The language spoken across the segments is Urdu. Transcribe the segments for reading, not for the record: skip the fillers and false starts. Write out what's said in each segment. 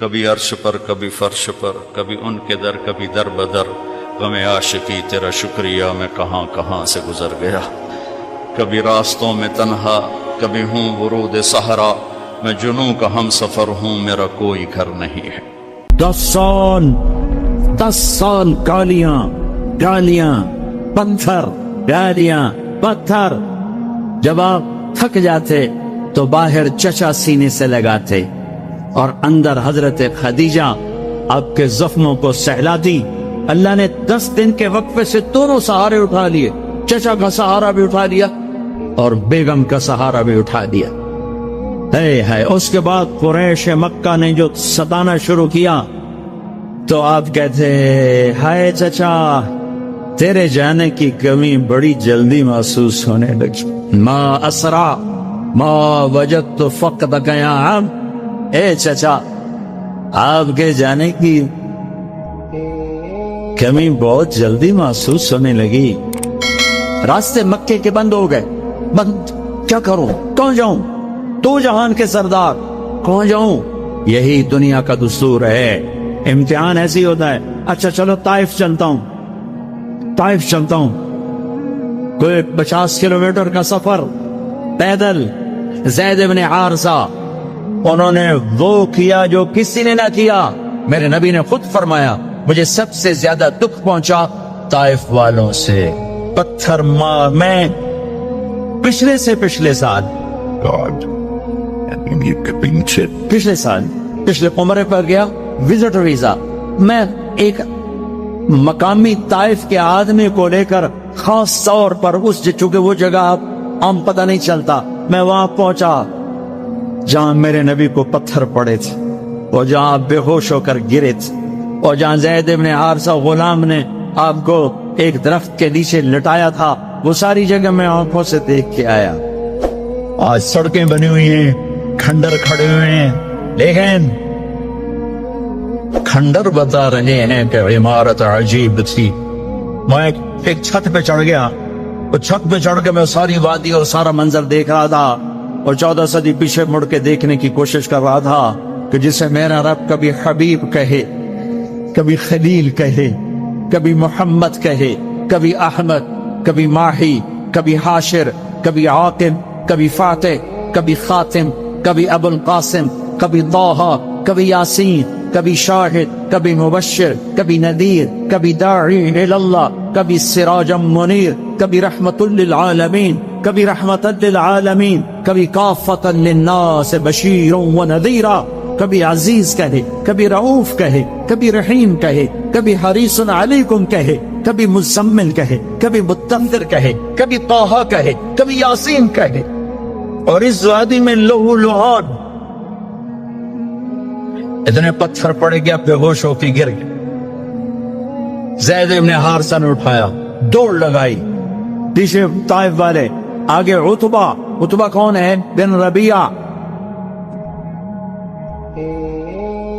کبھی عرش پر کبھی فرش پر، کبھی ان کے در کبھی در بدر، غم عاشقی تیرا شکریہ میں کہاں کہاں سے گزر گیا، کبھی راستوں میں تنہا کبھی ہوں ورود صحرا، میں جنوں کا ہم سفر ہوں میرا کوئی گھر نہیں ہے۔ 10 سال گالیاں پتھر، گالیاں پتھر۔ جب آپ تھک جاتے تو باہر چچا سینے سے لگاتے اور اندر حضرت خدیجہ آپ کے زخموں کو سہلاتی۔ اللہ نے 10 دن کے وقفے سے دونوں سہارے اٹھا لیے، چچا کا سہارا بھی اٹھا لیا اور بیگم کا سہارا بھی اٹھا دیا۔ ہے اس کے بعد قریش مکہ نے جو ستانا شروع کیا تو آپ کہتے ہائے چچا تیرے جانے کی کمی بڑی جلدی محسوس ہونے لگی، ما اسرع ما وجدت فقدک یا عم۔ اے چچا آپ کے جانے کی کمی بہت جلدی محسوس ہونے لگی، راستے مکے کے بند ہو گئے، بند کیا کروں، کہاں جاؤں، تو جہان کے سردار کہاں جاؤں۔ یہی دنیا کا دستور ہے، امتحان ایسی ہوتا ہے۔ اچھا چلو طائف چلتا ہوں، کوئی 50 کلومیٹر کا سفر پیدل۔ زید بن حارثہ انہوں نے وہ کیا جو کسی نے نہ کیا، میرے نبی نے خود فرمایا مجھے سب سے زیادہ دکھ پہنچا طائف والوں سے، پتھر مار۔ میں پچھلے سال پچھلے عمرے پر گیا، وزٹ ویزا، میں ایک مقامی طائف کے آدمی کو لے کر خاص طور پر چونکہ وہ جگہ عام پتہ نہیں چلتا، میں وہاں پہنچا جہاں میرے نبی کو پتھر پڑے تھے اور جہاں بے ہوش ہو کر گرے تھے اور جہاں زید بن حارثہ غلام نے آپ کو ایک درخت کے نیچے لٹایا تھا، وہ ساری جگہ میں آنکھوں سے دیکھ کے آیا۔ آج سڑکیں بنی ہوئی ہیں، کھنڈر کھڑے ہوئے ہیں، لیکن کھنڈر بتا رہے ہیں کہ عمارت عجیب تھی۔ میں ایک چھت پہ چڑھ گیا، اور چھت پہ چڑھ کے میں ساری وادی اور سارا منظر دیکھ رہا تھا اور 14 صدی پیچھے مڑ کے دیکھنے کی کوشش کر رہا تھا کہ جسے میرا رب کبھی حبیب کہے، کبھی خلیل کہے، کبھی محمد کہے، کبھی احمد، کبھی ماہی، کبھی حاشر، کبھی عاقب، کبھی فاتح، کبھی خاتم، کبھی ابو القاسم، کبھی طٰہٰ، کبھی یاسین، کبھی شاہد، کبھی مبشر، کبھی نذیر، کبھی داعی الی اللہ، کبھی سراجا منیر، کبھی رحمت للعالمین، کبھی رحمت للعالمین، کبھی کافۃ للناس بشیر و نذیرا، کبھی عزیز کہے، کبھی رؤوف کہے، کبھی رحیم کہے، کبھی حریص علیکم کہے، کبھی مزمل کہے، کبھی مدثر کہے، کبھی طٰہٰ کہے، کبھی یاسین کہے۔ اور اس وادی میں لہو لعاب، اتنے پتھر پڑے گیا، بے ہوش ہو کے گر گیا۔ زید بن حارثہ نے اٹھایا، دوڑ لگائی، پیچھے طائف والے، آگے عتبہ کون ہے؟ بن ربیعہ۔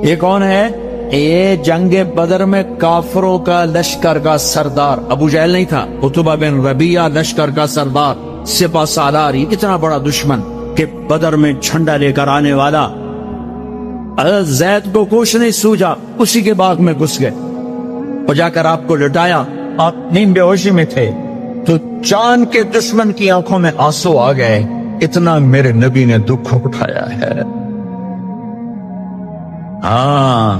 یہ کون ہے؟ یہ جنگ بدر میں کافروں کا لشکر کا سردار، ابو جہل نہیں تھا، عتبہ بن ربیعہ لشکر کا سردار، سپہ سالار، اتنا بڑا دشمن کہ بدر میں جھنڈا لے کر آنے والا۔ حضرت زید کو کچھ نہیں سوجا، اسی کے باغ میں گھس گئے اور جا کر آپ کو لٹایا۔ آپ نیم بے ہوشی میں تھے تو جان کے دشمن کی آنکھوں میں آنسو آ گئے، اتنا میرے نبی نے دکھ اٹھایا ہے۔ ہاں،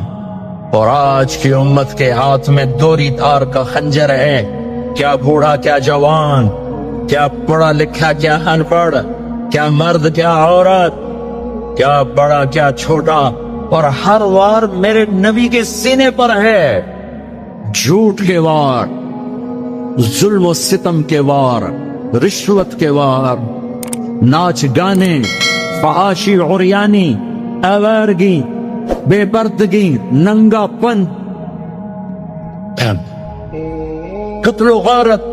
اور آج کی امت کے ہاتھ میں دوری دھار کا خنجر ہے، کیا بوڑھا کیا جوان، کیا پڑھا لکھا کیا ان پڑھ، کیا مرد کیا عورت، کیا بڑا کیا چھوٹا، اور ہر وار میرے نبی کے سینے پر ہے۔ جھوٹ کے وار، ظلم و ستم کے وار، رشوت کے وار، ناچ گانے، فحاشی عریانی، آوارگی، بے پردگی، ننگا پن، قتل و غارت،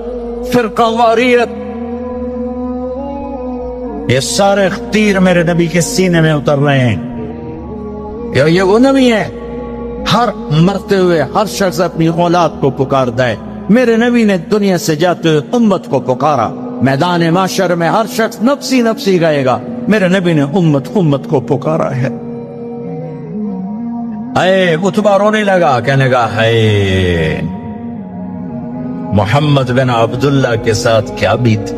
فرقہ واریت، یہ سارے تیر میرے نبی کے سینے میں اتر رہے ہیں۔ یہ وہ نبی ہے، ہر مرتے ہوئے ہر شخص اپنی اولاد کو پکارتا ہے۔ میرے نبی نے دنیا سے جاتے ہوئے امت کو پکارا، میدان محشر میں ہر شخص نفسی نفسی گائے گا، میرے نبی نے امت کو پکارا ہے۔ اے اتبا رونے لگا، کہنے لگا ہے محمد بن عبداللہ کے ساتھ کیا بیت،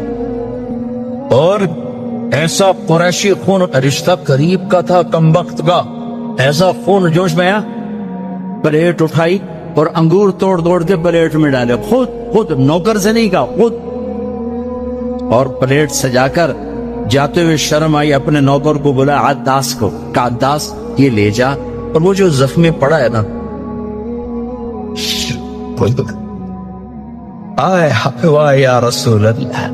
اور ایسا قریشی خون، رشتہ قریب کا تھا کم وقت کا، ایسا خون جوش میں آیا، پلیٹ اٹھائی اور انگور توڑ توڑ کے پلیٹ میں ڈالے، خود نوکر سے نہیں کہا، خود، اور پلیٹ سجا کر جاتے ہوئے شرم آئی، اپنے نوکر کو بولا عداس کو، کہا عداس یہ لے جا، اور وہ جو زخمی پڑا ہے نا، آئے واہ یا رسول اللہ،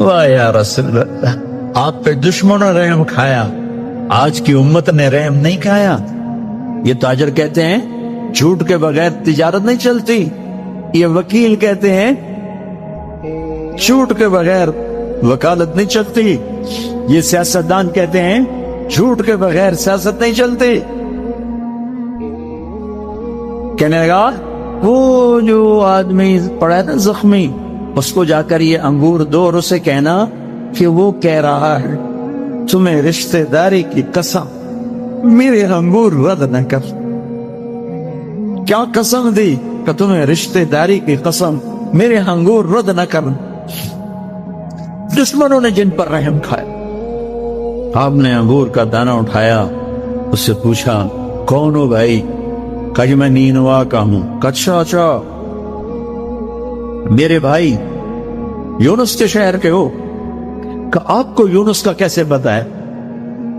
واہ یا رسول اللہ، آپ پہ دشمنوں نے رحم کھایا، آج کی امت نے رحم نہیں کھایا۔ یہ تاجر کہتے ہیں جھوٹ کے بغیر تجارت نہیں چلتی، یہ وکیل کہتے ہیں جھوٹ کے بغیر وکالت نہیں چلتی، یہ سیاستدان کہتے ہیں جھوٹ کے بغیر سیاست نہیں چلتی۔ کہنے لگا وہ جو آدمی پڑا ہے نا زخمی، اس کو جا کر یہ انگور دو اور اسے کہنا کہ وہ کہہ رہا ہے تمہیں رشتہ داری کی قسم میرے انگور رد نہ کر۔ کیا قسم دی؟ کہ تمہیں رشتہ داری کی قسم میرے انگور رد نہ کر۔ دشمنوں نے جن پر رحم کھایا، آپ نے انگور کا دانہ اٹھایا، اس سے پوچھا کون ہو بھائی؟ کہ میں نینوا کا ہوں۔ اچھا میرے بھائی یونس کے شہر کے ہو؟ کہ آپ کو یونس کا کیسے پتا ہے؟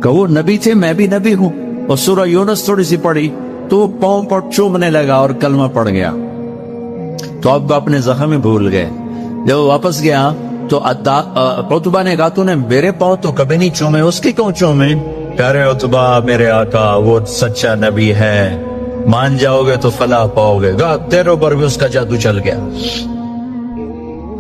کہ وہ نبی تھے، میں بھی نبی ہوں، اور سورہ یونس تھوڑی سی پڑھی تو وہ پاؤں پر چومنے لگا اور کلمہ پڑ گیا، تو آپ کو اپنے زخم بھول گئے۔ جب وہ واپس گیا تو عتبہ نے کہا تو نے میرے پاؤں تو کبھی نہیں چومے، اس کی کیوں چومے؟ کہہ رہے عتبہ میرے آقا وہ سچا نبی ہے، مان جاؤ گے تو فلاح پاؤ گے، گا تیروں پر بھی اس کا جادو چل گیا۔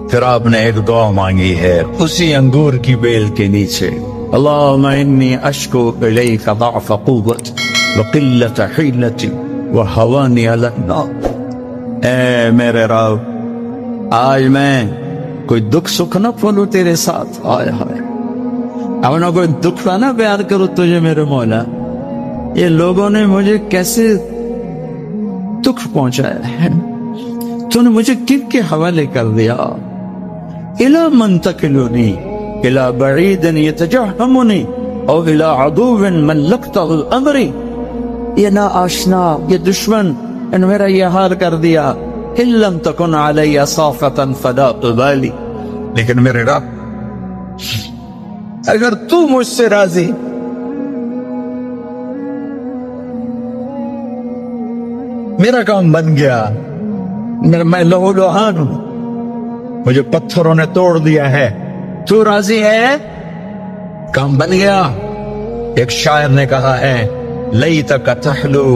پھر آپ نے ایک دعا مانگی ہے اسی انگور کی بیل کے نیچے، اللہم انی اشکو الیک ضعف قوت وقلت حیلتی وحوانی علی النار۔ اے میرے رب، آج میں کوئی دکھ سکھ نہ پھولوں تیرے ساتھ، آئے ہائے اپنا کوئی دکھ نہ بیان کرو تجھے میرے مولا، یہ لوگوں نے مجھے کیسے دکھ پہنچایا ہے، تو نے مجھے کن کے حوالے کر دیا؟ الى من تکلونی الى بعید یتجہمنی او الى عدو ملکتہ الامری۔ یہ نا آشنا، یہ دشمن ان میرا یہ حال کر دیا، ان لم تکن علی صافتا فلا ابالی، لیکن میرے رب اگر تو مجھ سے راضی میرا کام بن گیا، میں لہو لہان ہوں، مجھے پتھروں نے توڑ دیا ہے، تو راضی ہے، کام بن گیا۔ ایک شاعر نے کہا ہے لیتک تحلو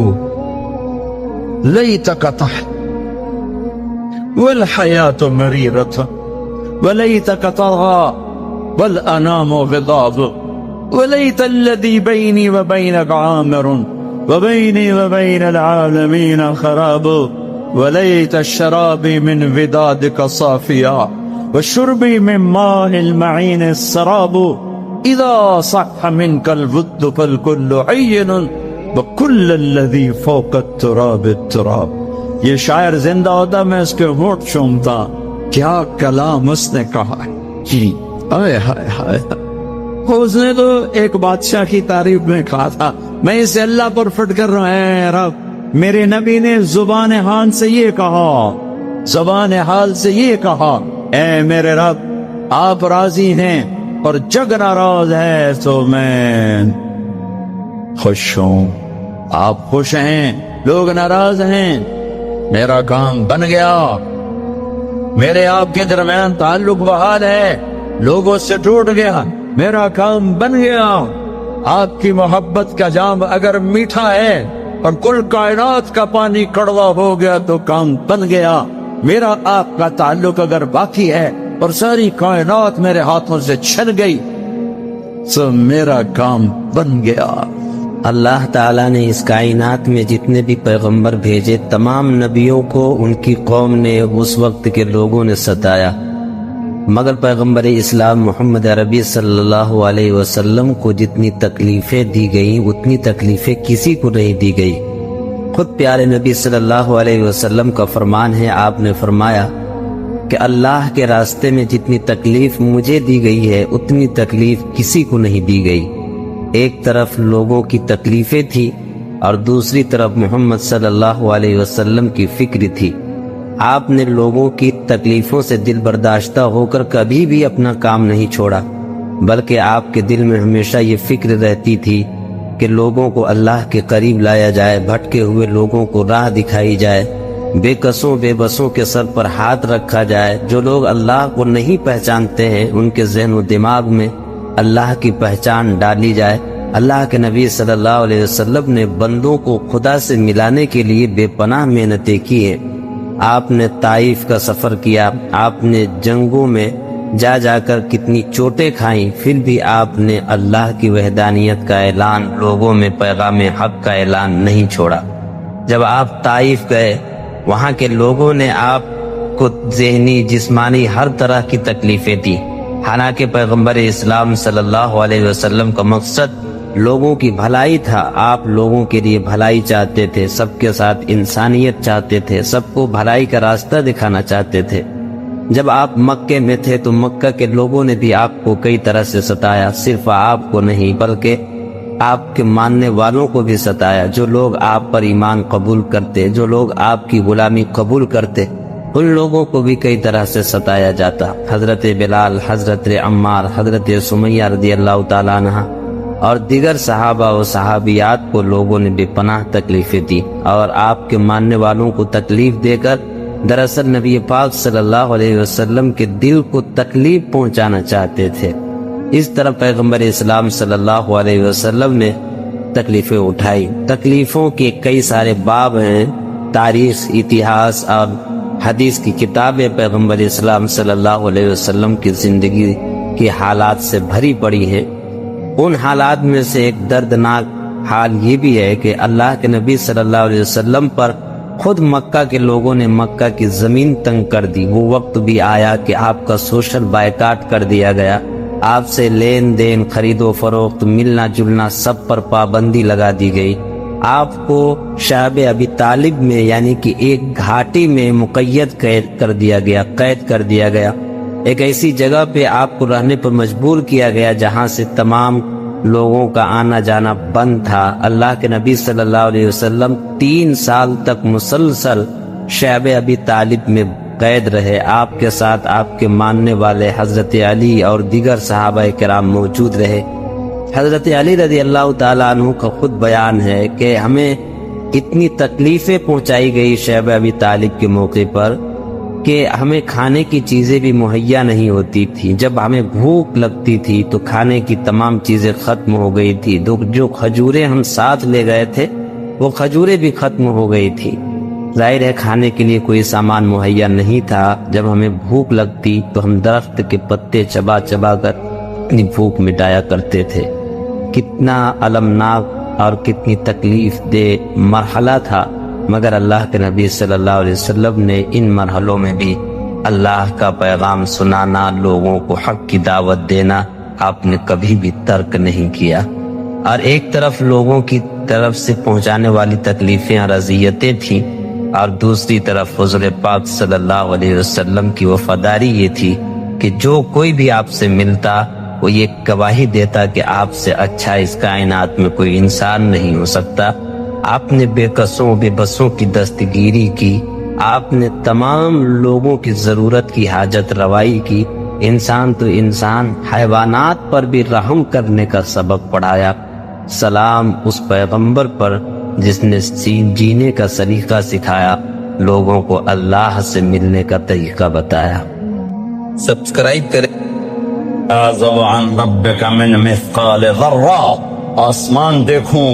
لیتک تحلو والحیات مریرۃ ولیتک طغى والانام غضاب ولیت الذی بینی وبینک عامر وبینی وبین العالمین خراب وليت الشراب من ودادك صافيا وشربي من ماء المعين السراب إذا صح منك الود فالكل عين وكل الذي فوق التراب التراب۔ یہ شاعر زندہ ہوتا میں اس کے ہونٹ چومتا، کیا کلام اس نے کہا ہے، جی آئے ہائے ہائے۔ اس نے تو ایک بادشاہ کی تعریف میں کہا تھا میں اسے اللہ پر فٹ کر رہا ہوں، اے رب میرے نبی نے زبان حال سے یہ کہا، زبان حال سے یہ کہا، اے میرے رب آپ راضی ہیں اور جگ ناراض ہے تو میں خوش ہوں، آپ خوش ہیں لوگ ناراض ہیں، میرا کام بن گیا، میرے آپ کے درمیان تعلق بحال ہے، لوگوں سے ٹوٹ گیا، میرا کام بن گیا۔ آپ کی محبت کا جام اگر میٹھا ہے اور کل کائنات کا پانی کڑوا ہو گیا تو کام بن گیا، میرا آپ کا تعلق اگر باقی ہے اور ساری کائنات میرے ہاتھوں سے چھن گئی تو میرا کام بن گیا۔ اللہ تعالیٰ نے اس کائنات میں جتنے بھی پیغمبر بھیجے تمام نبیوں کو ان کی قوم نے اس وقت کے لوگوں نے ستایا، مگر پیغمبر اسلام محمد عربی صلی اللہ علیہ وسلم کو جتنی تکلیفیں دی گئیں اتنی تکلیفیں کسی کو نہیں دی گئی۔ خود پیارے نبی صلی اللہ علیہ وسلم کا فرمان ہے، آپ نے فرمایا کہ اللہ کے راستے میں جتنی تکلیف مجھے دی گئی ہے اتنی تکلیف کسی کو نہیں دی گئی۔ ایک طرف لوگوں کی تکلیفیں تھی اور دوسری طرف محمد صلی اللہ علیہ وسلم کی فکر تھی۔ آپ نے لوگوں کی تکلیفوں سے دل برداشتہ ہو کر کبھی بھی اپنا کام نہیں چھوڑا، بلکہ آپ کے دل میں ہمیشہ یہ فکر رہتی تھی کہ لوگوں کو اللہ کے قریب لایا جائے، بھٹکے ہوئے لوگوں کو راہ دکھائی جائے، بے کسوں بے بسوں کے سر پر ہاتھ رکھا جائے، جو لوگ اللہ کو نہیں پہچانتے ہیں ان کے ذہن و دماغ میں اللہ کی پہچان ڈالی جائے۔ اللہ کے نبی صلی اللہ علیہ وسلم نے بندوں کو خدا سے ملانے کے لیے بے پناہ محنتیں کی ہیں۔ آپ نے طائف کا سفر کیا، آپ نے جنگوں میں جا جا کر کتنی چوٹیں کھائیں، پھر بھی آپ نے اللہ کی وحدانیت کا اعلان، لوگوں میں پیغام حق کا اعلان نہیں چھوڑا۔ جب آپ طائف گئے، وہاں کے لوگوں نے آپ کو ذہنی جسمانی ہر طرح کی تکلیفیں دی، حالانکہ پیغمبر اسلام صلی اللہ علیہ وسلم کا مقصد لوگوں کی بھلائی تھا۔ آپ لوگوں کے لیے بھلائی چاہتے تھے، سب کے ساتھ انسانیت چاہتے تھے، سب کو بھلائی کا راستہ دکھانا چاہتے تھے۔ جب آپ مکے میں تھے تو مکہ کے لوگوں نے بھی آپ کو کئی طرح سے ستایا، صرف آپ کو نہیں بلکہ آپ کے ماننے والوں کو بھی ستایا۔ جو لوگ آپ پر ایمان قبول کرتے، جو لوگ آپ کی غلامی قبول کرتے، ان لوگوں کو بھی کئی طرح سے ستایا جاتا۔ حضرت بلال، حضرت عمار، حضرت سمیہ رضی اللہ تعالیٰ عنہ اور دیگر صحابہ و صحابیات کو لوگوں نے بے پناہ تکلیفیں دی، اور آپ کے ماننے والوں کو تکلیف دے کر دراصل نبی پاک صلی اللہ علیہ وسلم کے دل کو تکلیف پہنچانا چاہتے تھے۔ اس طرح پیغمبر اسلام صلی اللہ علیہ وسلم نے تکلیفیں اٹھائی۔ تکلیفوں کے کئی سارے باب ہیں، تاریخ، اتہاس اور حدیث کی کتابیں پیغمبر اسلام صلی اللہ علیہ وسلم کی زندگی کے حالات سے بھری پڑی ہیں۔ ان حالات میں سے ایک دردناک حال یہ بھی ہے کہ اللہ کے نبی صلی اللہ علیہ وسلم پر خود مکہ کے لوگوں نے مکہ کی زمین تنگ کر دی۔ وہ وقت بھی آیا کہ آپ کا سوشل بائیکاٹ کر دیا گیا، آپ سے لین دین، خرید و فروخت، ملنا جلنا سب پر پابندی لگا دی گئی۔ آپ کو شعب ابی طالب میں یعنی کہ ایک گھاٹی میں مقید کر دیا گیا، ایک ایسی جگہ پہ آپ کو رہنے پر مجبور کیا گیا جہاں سے تمام لوگوں کا آنا جانا بند تھا۔ اللہ کے نبی صلی اللہ علیہ وسلم 3 سال تک مسلسل شعب ابی طالب میں قید رہے۔ آپ کے ساتھ آپ کے ماننے والے حضرت علی اور دیگر صحابہ کرام موجود رہے۔ حضرت علی رضی اللہ تعالیٰ عنہ کا خود بیان ہے کہ ہمیں اتنی تکلیفیں پہنچائی گئی شعب ابی طالب کے موقع پر کہ ہمیں کھانے کی چیزیں بھی مہیا نہیں ہوتی تھی۔ جب ہمیں بھوک لگتی تھی تو کھانے کی تمام چیزیں ختم ہو گئی تھی۔ جو کھجوریں ہم ساتھ لے گئے تھے وہ کھجوریں بھی ختم ہو گئی تھی۔ ظاہر ہے کھانے کے لیے کوئی سامان مہیا نہیں تھا۔ جب ہمیں بھوک لگتی تو ہم درخت کے پتے چبا چبا کر اپنی بھوک مٹایا کرتے تھے۔ کتنا المناک اور کتنی تکلیف دہ مرحلہ تھا، مگر اللہ کے نبی صلی اللہ علیہ وسلم نے ان مرحلوں میں بھی اللہ کا پیغام سنانا، لوگوں کو حق کی دعوت دینا آپ نے کبھی بھی ترک نہیں کیا۔ اور ایک طرف لوگوں کی طرف سے پہنچانے والی تکلیفیں اور اذیتیں تھیں، اور دوسری طرف حضور پاک صلی اللہ علیہ وسلم کی وفاداری یہ تھی کہ جو کوئی بھی آپ سے ملتا وہ یہ گواہی دیتا کہ آپ سے اچھا اس کائنات میں کوئی انسان نہیں ہو سکتا۔ آپ نے بے کسوں بے بسوں کی دستگیری کی، آپ نے تمام لوگوں کی ضرورت کی حاجت روائی کی، انسان تو انسان، حیوانات پر بھی رحم کرنے کا سبق پڑھایا۔ سلام اس پیغمبر پر جس نے جینے کا سلیقہ سکھایا، لوگوں کو اللہ سے ملنے کا طریقہ بتایا۔ سبسکرائب کریں۔ اعظم عن ربک من مثقال ذرہ، آسمان دیکھوں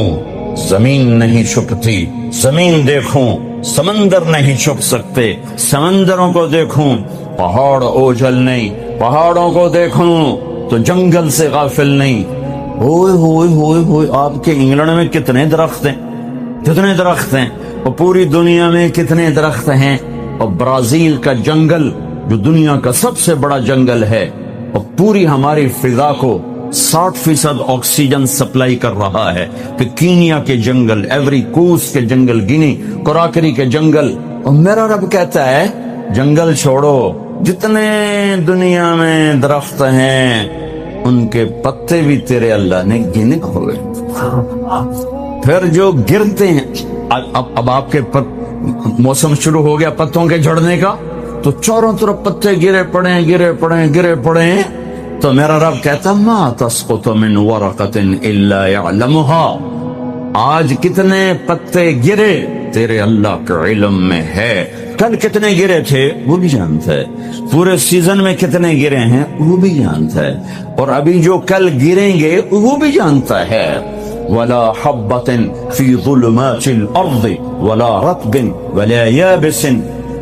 زمین نہیں چھپتی، زمین دیکھوں سمندر نہیں چھپ سکتے، سمندروں کو دیکھوں پہاڑ اوجھل نہیں، پہاڑوں کو دیکھوں تو جنگل سے غافل نہیں۔ ہوئے ہوئے ہوئے ہوئے، آپ کے انگلینڈ میں کتنے درخت ہیں، کتنے درخت ہیں، اور پوری دنیا میں کتنے درخت ہیں، اور برازیل کا جنگل جو دنیا کا سب سے بڑا جنگل ہے، اور پوری ہماری فضا کو 60% آکسیجن سپلائی کر رہا ہے کہ کینیا کے جنگل، ایوری کوسٹ کے جنگل، گینی کوراکری کے جنگل. اور میرا رب کہتا ہے جنگل چھوڑو، جتنے دنیا میں درخت ہیں ان کے پتے بھی تیرے اللہ نے گنے ہوئے. پھر جو گرتے ہیں، اب آپ کے موسم شروع ہو گیا پتوں کے جھڑنے کا، تو چاروں طرف پتے گرے پڑے. تو میرا رب کہتا ما تسقط من ورقۃ الا يعلمها. آج کتنے پتے گرے تیرے اللہ کے علم میں ہے. کل کتنے گرے تھے وہ بھی جانتا ہے. پورے سیزن میں کتنے گرے ہیں وہ بھی جانتا ہے. اور ابھی جو کل گریں گے وہ بھی جانتا ہے. ولا حبة في ظلمات الأرض ولا رطب ولا يابس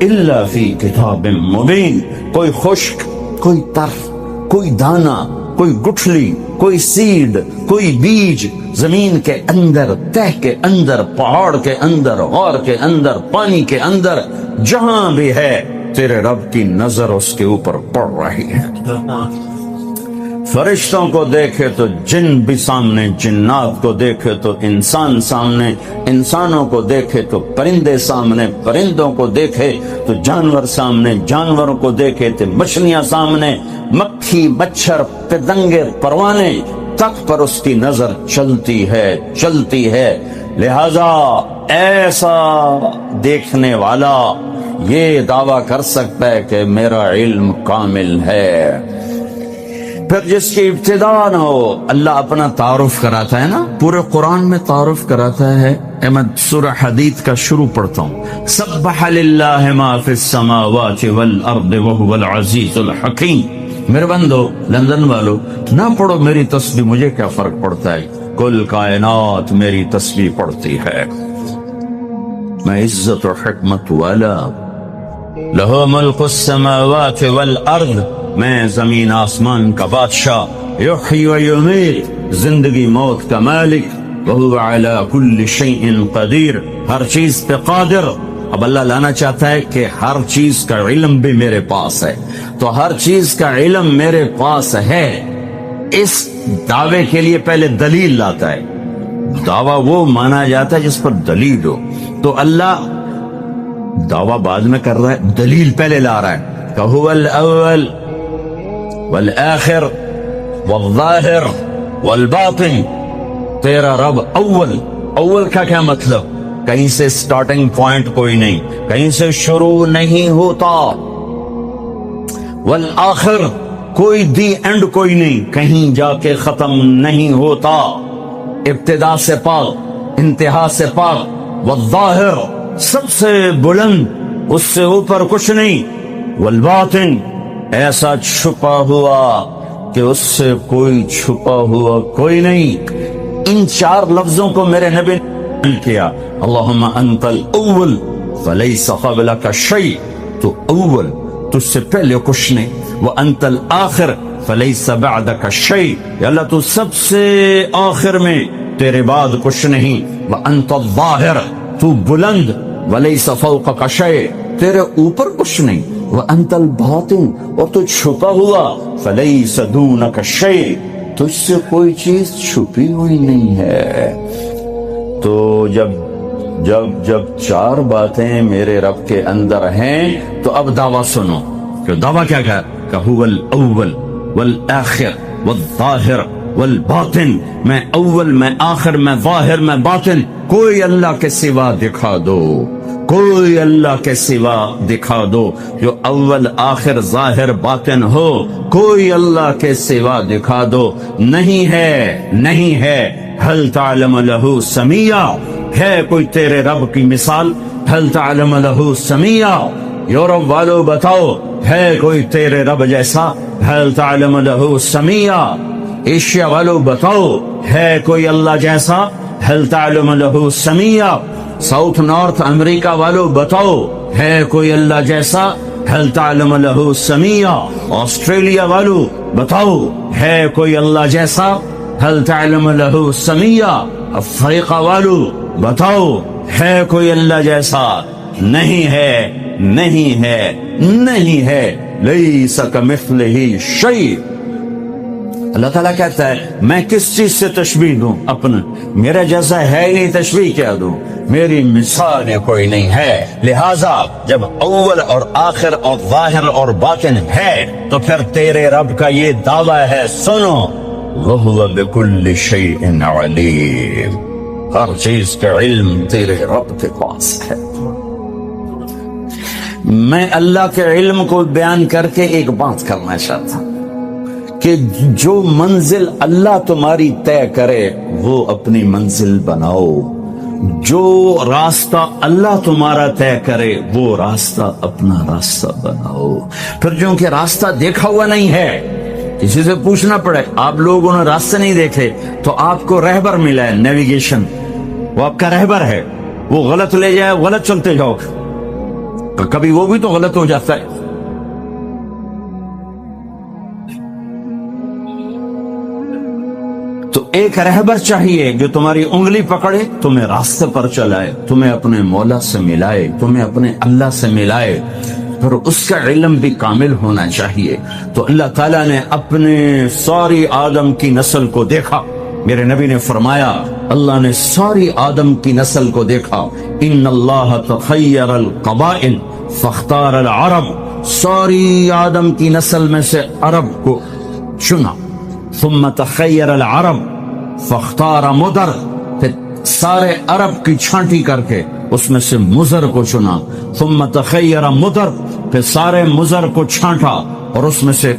إلا في كتاب مبين. کوئی خشک، کوئی تر، کوئی دانا، کوئی گٹھلی، کوئی سیڈ، کوئی بیج زمین کے اندر، تہ کے اندر، پہاڑ کے اندر، غار کے اندر، پانی کے اندر، جہاں بھی ہے تیرے رب کی نظر اس کے اوپر پڑ رہی ہے. فرشتوں کو دیکھے تو جن بھی سامنے، جنات کو دیکھے تو انسان سامنے، انسانوں کو دیکھے تو پرندے سامنے، پرندوں کو دیکھے تو جانور سامنے، جانوروں کو دیکھے تو مچھلیاں سامنے، مکھی، مچھر، پتنگے، پروانے تک پر اس کی نظر چلتی ہے. لہذا ایسا دیکھنے والا یہ دعویٰ کر سکتا ہے کہ میرا علم کامل ہے. پھر جس کی ابتدا نہ ہو، اللہ اپنا تعارف کراتا ہے نا، پورے قرآن میں تعارف کراتا ہے. میں سورہ حدید کا شروع پڑھتا ہوں. سبح للہ ما فی السماوات والارض وهو العزیز الحکیم. میرے بندو، لندن والو، نہ پڑھو میری تسبیح، مجھے کیا فرق پڑتا ہے، کل کائنات میری تسبیح پڑھتی ہے. میں عزت و حکمت والا، لہو ملک السماوات والارض، میں زمین آسمان کا بادشاہ، یحیی و یمیت، زندگی موت کا مالک، وہو علی کل شیء قدیر، ہر چیز پہ قادر. اب اللہ لانا چاہتا ہے کہ ہر چیز کا علم بھی میرے پاس ہے. تو ہر چیز کا علم میرے پاس ہے، اس دعوے کے لیے پہلے دلیل لاتا ہے. دعویٰ وہ مانا جاتا ہے جس پر دلیل ہو. تو اللہ دعویٰ بعد میں کر رہا ہے، دلیل پہلے لا رہا ہے کہ هو الاول والآخر والظاہر والباطن. تیرا رب اول کا کیا مطلب؟ کہیں سے سٹارٹنگ پوائنٹ کوئی نہیں، کہیں سے شروع نہیں ہوتا. والآخر، کوئی دی اینڈ کوئی نہیں، کہیں جا کے ختم نہیں ہوتا. ابتدا سے پاک، انتہا سے پاک. والظاہر، سب سے بلند، اس سے اوپر کچھ نہیں. والباطن، ایسا چھپا ہوا کہ اس سے کوئی چھپا ہوا کوئی نہیں. ان چار لفظوں کو میرے نبی نے کیا. اللہم انت الاول فلیس قبلک شیء، تو اول، تجھ سے پہلے کچھ نہیں. وانت الآخر فلیس بعدک شیء، یا اللہ تو سب سے آخر میں، تیرے بعد کچھ نہیں. وانت الظاہر، تو بلند، ولیس فوقک شیء، تیرے اوپر کچھ نہیں. وانت الباطن، اور تو چھپا ہوا، فلیس دونک شیء، تجھ سے کوئی چیز چھپی ہوئی نہیں ہے. تو جب چار باتیں میرے رب کے اندر ہیں تو اب دعویٰ سنو. کہ دعویٰ کیا کہ هو الاول والآخر والظاہر والباطن. میں اول، میں آخر، میں ظاہر، میں باطن. کوئی اللہ کے سوا دکھا دو، کوئی اللہ کے سوا دکھا دو جو اول، آخر، ظاہر، باطن ہو. کوئی اللہ کے سوا دکھا دو. نہیں ہے. هل تعلم له سمیہ، ہے کوئی تیرے رب کی مثال؟ هل تعلم له سمیہ، یورپ والو بتاؤ، ہے کوئی تیرے رب جیسا؟ هل تعلم له سمیہ. ایشیا والو بتاؤ، ہے کوئی اللہ جیسا؟ هل تعلم له سمیہ. ساؤتھ نارتھ امریکہ والو بتاؤ، ہے کوئی اللہ جیسا؟ هل تعلم له سمیہ. آسٹریلیا والو بتاؤ، ہے کوئی اللہ جیسا؟ هل تعلم له سمیہ. افریقہ والو بتاؤ، ہے کوئی اللہ جیسا؟ نہیں ہے. لیس کمثلہ شیء. اللہ تعالیٰ کہتا ہے میں کس چیز سے تشبیہ دوں اپنا؟ میرا جیسا ہے ہی نہیں، تشبیہ کیا دوں؟ میری مثال کوئی نہیں ہے. لہذا جب اول اور آخر اور ظاہر اور باطن ہے تو پھر تیرے رب کا یہ دعویٰ ہے، سنو، وَهُوَ بِكُلِّ شَيْءٍ عَلِيمٌ، ہر چیز کا علم تیرے رب کے پاس ہے. میں اللہ کے علم کو بیان کر کے ایک بات کرنا چاہتا ہوں کہ جو منزل اللہ تمہاری طے کرے وہ اپنی منزل بناؤ، جو راستہ اللہ تمہارا طے کرے وہ راستہ اپنا راستہ بناؤ. پھر جو کہ راستہ دیکھا ہوا نہیں ہے، کسی سے پوچھنا پڑے. آپ لوگوں نے راستے نہیں دیکھے تو آپ کو رہبر ملا ہے، نیویگیشن، وہ آپ کا رہبر ہے. وہ غلط لے جائے، غلط چلتے جاؤ، کبھی وہ بھی تو غلط ہو جاتا ہے. تو ایک رہبر چاہیے جو تمہاری انگلی پکڑے، تمہیں راستے پر چلائے، تمہیں اپنے مولا سے ملائے، تمہیں اپنے اللہ سے ملائے، پھر اس کا علم بھی کامل ہونا چاہیے. تو اللہ تعالیٰ نے اپنے ساری آدم کی نسل کو دیکھا. میرے نبی نے فرمایا اللہ نے ساری آدم کی نسل کو دیکھا. ان اللہ تخیر القبائل فاختار العرب، ساری آدم کی نسل میں سے عرب کو چنا. ثم تخیر العرب فاختار مدر، پھر سارے عرب کی چھانٹی کر کے اس میں سے مزر کو چنا. ثم تخیر مدر، پھر سارے مزر کو چھانٹا اور اس میں سے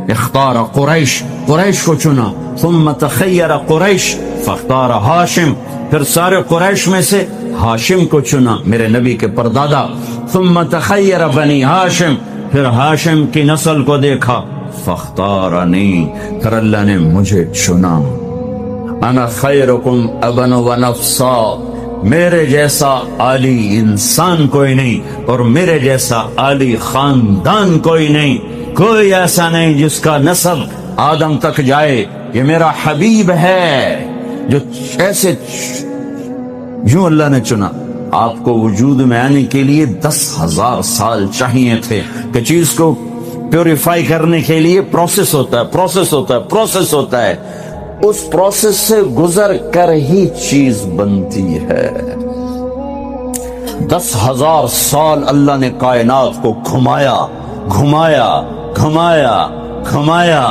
اختار قریش، قریش کو چنا. ثم تخیر قریش فاختار ہاشم، پھر سارے قریش میں سے ہاشم کو چنا، میرے نبی کے پردادا. ثم تخیر بنی ہاشم، پھر ہاشم کی نسل کو دیکھا. فاختارنی، پھر اللہ نے مجھے چنا. انا خیرکم ابن و نفسا، میرے جیسا عالی انسان کوئی نہیں اور میرے جیسا عالی خاندان کوئی نہیں. کوئی ایسا نہیں جس کا نسب آدم تک جائے. یہ میرا حبیب ہے جو ایسے یوں اللہ نے چنا. آپ کو وجود میں آنے کے لیے 10,000 سال چاہیے تھے کہ چیز کو پیوریفائی کرنے کے لیے پروسیس ہوتا ہے، پروسیس ہوتا ہے، پروسیس ہوتا ہے. اس پروسیس سے گزر کر ہی چیز بنتی ہے. 10,000 سال اللہ نے کائنات کو گھمایا گھمایا گھمایا گھمایا.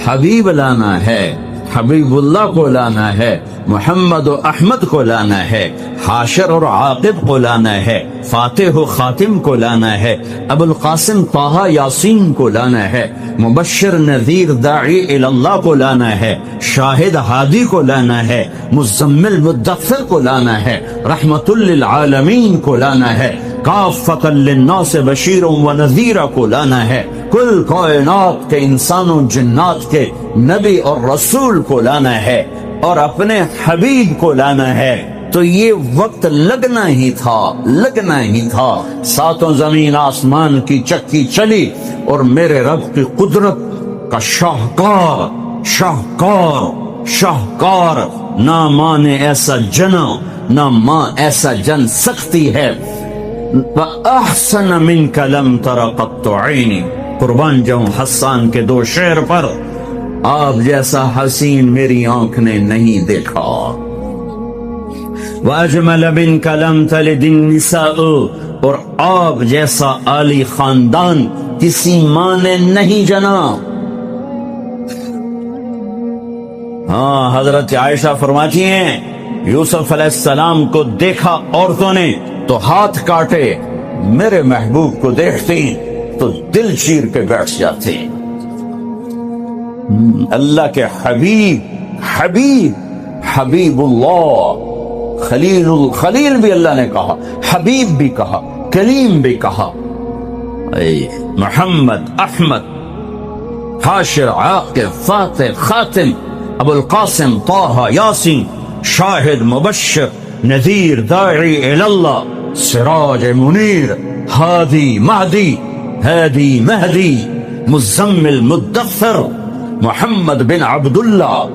حبیب لانا ہے، حبیب اللہ کو لانا ہے، محمد و احمد کو لانا ہے، حاشر اور عاقب کو لانا ہے، فاتح و خاتم کو لانا ہے، ابو القاسم طہ یاسین کو لانا ہے، مبشر نذیر داعی اللہ کو لانا ہے، شاہد ہادی کو لانا ہے، مزمل مدثر کو لانا ہے، رحمت للعالمین کو لانا ہے، کافۃ للناس بشیر و نذیر کو لانا ہے، کل کائنات کے انسانوں جنات کے نبی اور رسول کو لانا ہے اور اپنے حبیب کو لانا ہے. تو یہ وقت لگنا ہی تھا، لگنا ہی تھا. ساتوں زمین آسمان کی چکی چلی اور میرے رب کی قدرت کا شاہکار شاہکار شاہکار، نہ ماں نے ایسا جنا، نہ ماں ایسا جن سکتی ہے. وَأَحْسَنَ مِنْكَ لَمْ تَرَ قَطُّ عَيْنِي، قربان جاؤں حسان کے 2 شعر پر. آپ جیسا حسین میری آنکھ نے نہیں دیکھا. وَأَجْمَلَ مِنْكَ لَمْ تَلِدِ النِّسَاءُ، اور آپ جیسا عالی خاندان کسی ماں نے نہیں جنا. ہاں، حضرت عائشہ فرماتی ہیں یوسف علیہ السلام کو دیکھا عورتوں نے تو ہاتھ کاٹے، میرے محبوب کو دیکھتی تو دل چیر کے بیٹھ جاتے. اللہ کے حبیب، حبیب حبیب اللہ، خلیل بھی اللہ نے کہا، حبیب بھی کہا، کلیم بھی کہا. محمد، احمد، حاشر، عاقب، فاتح، خاتم، ابو القاسم طہ یاسین، شاہد، مبشر، نذیر، داعی اللہ، سراج منیر، ہادی مہدی، ہادی مہدی، مزمل مدثر، محمد بن عبد اللہ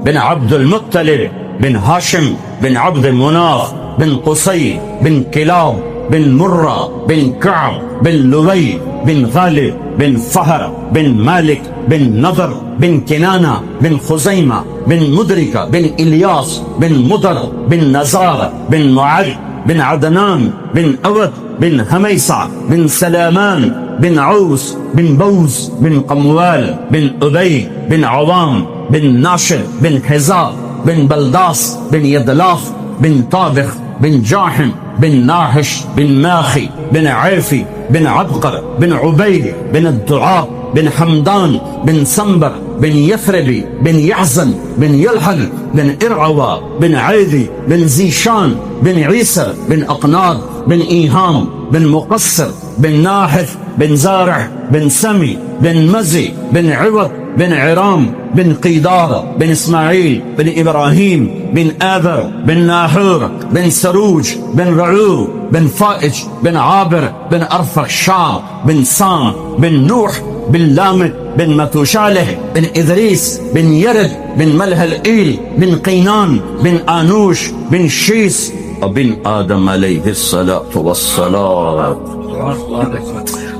بن عبد المطلب بن ہاشم بن عبد مناف بن قصی بن کلاب بن مرہ بن کعب بن لبی بن غالب بن فہر بن مالک بن نضر بن کنانہ بن خزیمہ بن مدرکہ بن الیاس بن مدر بن نزار بن معد بن عدنان بن أود بن هميصة بن سلامان بن عوس بن بوز بن قموال بن أبي بن عوام بن ناشر بن حزاب بن بلداس بن يدلاف بن طابخ بن جاحم بن ناحش بن ماخي بن عيفي بن عبقر بن عبيد بن الدعاء بن حمدان بن سنبر بن يثربي بن يحزن بن يلحل بن إرعوى بن عيدي بن زيشان بن عيسى بن أقناض بن إيهام بن مقصر بن ناحث بن زارع بن سمي بن مزي بن عوض بن عرام بن قيدار بن إسماعيل بن إبراهيم بن آذر بن ناحور بن سروج بن رعو بن فائج بن عابر بن أرفخشاد بن سام بن نوح بن لامد بن متوشالح بن إدريس بن يرد بن ملهلئيل بن قينان بن آنوش بن شيس وبن آدم عليه الصلاة والسلام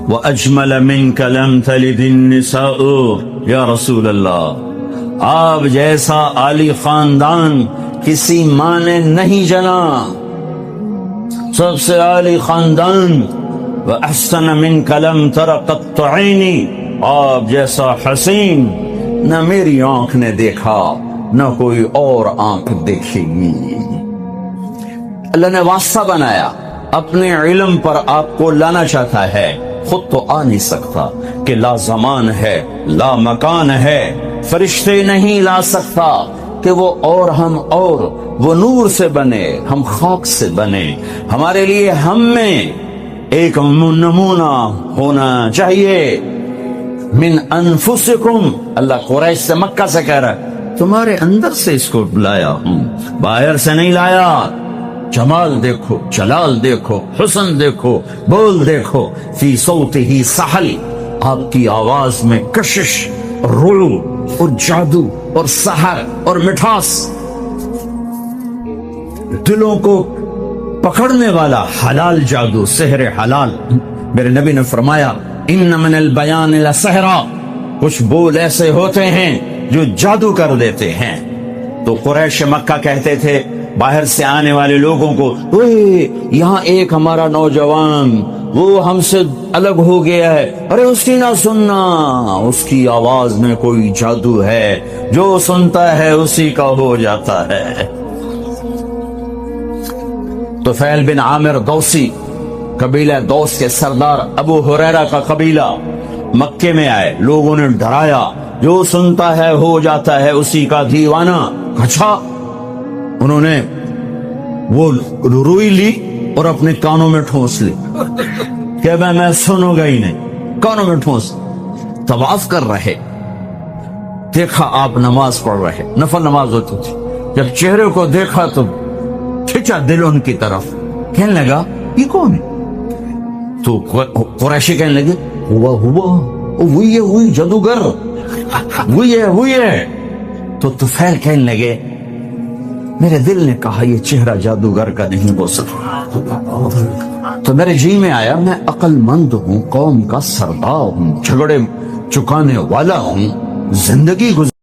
وأجمل منك لم تلد النساء یا رسول اللہ، آپ جیسا عالی خاندان کسی ماں نے نہیں جنا، سب سے عالی خاندان۔ وأحسن منك لم تر قط عيني، آپ جیسا حسین نہ میری آنکھ نے دیکھا نہ کوئی اور آنکھ دیکھے گی۔ اللہ نے واسطہ بنایا، اپنے علم پر آپ کو لانا چاہتا ہے، خود تو آ نہیں سکتا کہ لا زمان ہے لا مکان ہے، فرشتے نہیں لا سکتا کہ وہ اور ہم اور، وہ نور سے بنے ہم خاک سے بنے، ہمارے لیے ہم میں ایک نمونہ ہونا چاہیے۔ من انفسکم، اللہ قریش سے مکہ سے کہہ رہا ہے تمہارے اندر سے اس کو لایا ہوں، باہر سے نہیں لایا۔ جمال دیکھو، جلال دیکھو، حسن دیکھو، بول دیکھو، فی صوتہ سحل، آپ کی آواز میں کشش اور رعو اور جادو اور سحر اور مٹھاس، دلوں کو پکڑنے والا حلال جادو، سحر حلال۔ میرے نبی نے فرمایا ان من البیان لسحرا، کچھ بول ایسے ہوتے ہیں جو جادو کر دیتے ہیں۔ تو قریش مکہ کہتے تھے باہر سے آنے والے لوگوں کو، یہاں ایک ہمارا نوجوان وہ ہم سے الگ ہو گیا ہے، ارے اس کی نہ سننا، اس کی آواز میں کوئی جادو ہے، جو سنتا ہے اسی کا ہو جاتا ہے۔ طفیل بن عامر دوسی، قبیلہ دوس کے سردار ابو ہریرہ کا قبیلہ مکے میں آئے، لوگوں نے ڈرایا جو سنتا ہے ہو جاتا ہے اسی کا دیوانہ۔ اچھا، انہوں نے وہ روئی لی اور اپنے کانوں میں ٹھونس لی کہ میں سنوں گا ہی نہیں، کانوں میں ٹھونس۔ طواف کر رہے، دیکھا آپ نماز پڑھ رہے، نفل نماز ہوتی تھی، جب چہرے کو دیکھا تو کھچا دل ان کی طرف، کہنے لگا یہ کون ہے؟ تو قریشی کہنے لگے وہی جادوگر، وہی ہے۔ تو طفیل کہنے لگے میرے دل نے کہا یہ چہرہ جادوگر کا نہیں ہو سکتا، تو میرے جی میں آیا میں عقل مند ہوں، قوم کا سردار ہوں، جھگڑے چکانے والا ہوں، زندگی